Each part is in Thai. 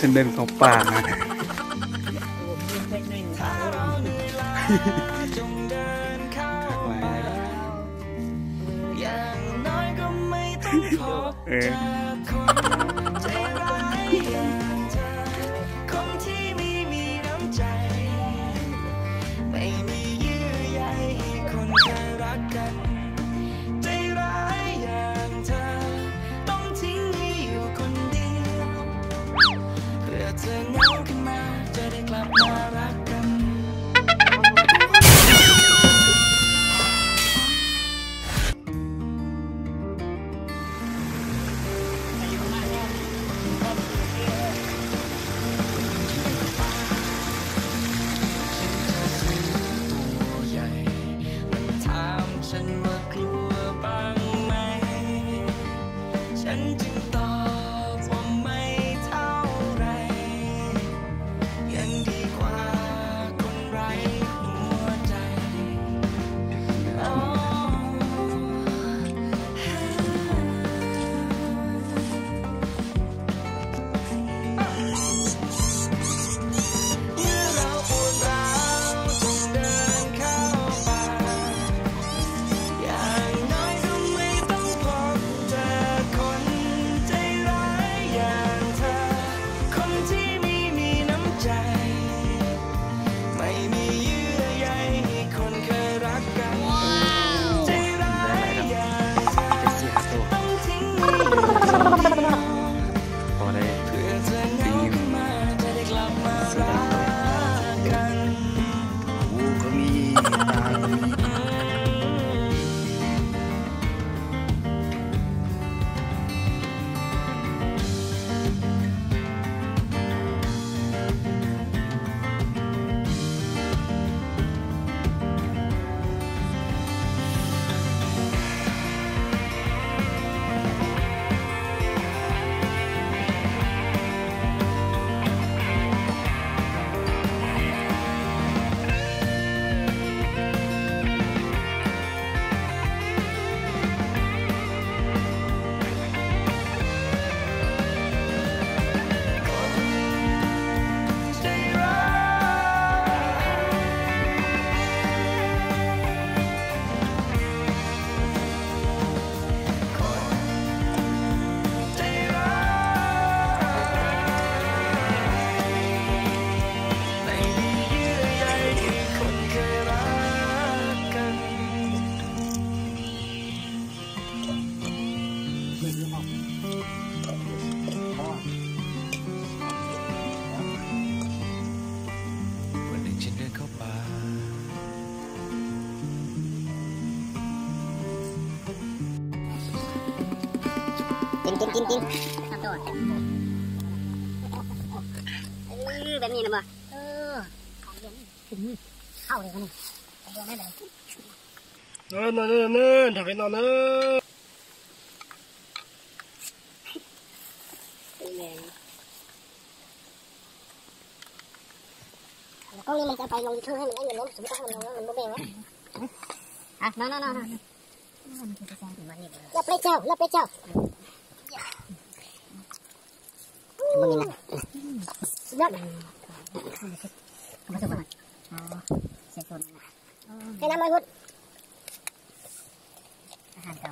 ฉันเดินเข้าป่าเออกินทำตัวแบบนี้นะบ่เข้าเลยกันนี่ไม่เลยถ่ายนอนก็นี่มันจะไปลงชื่อให้มันได้เงินล้มสมมติว่ามันโมเบงนะอ่ะนอนรับไปเจ้ามึงนี่นะยอดมาสุกมาเสียส่วนให้น้ำมันพุดอาหารเก่า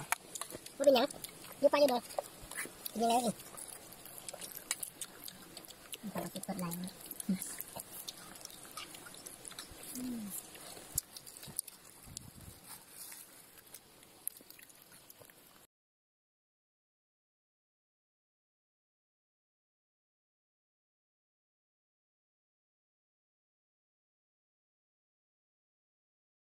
พุดเป็นยังยุบไปยุบเลยยังไงสิเราติดกดไลน์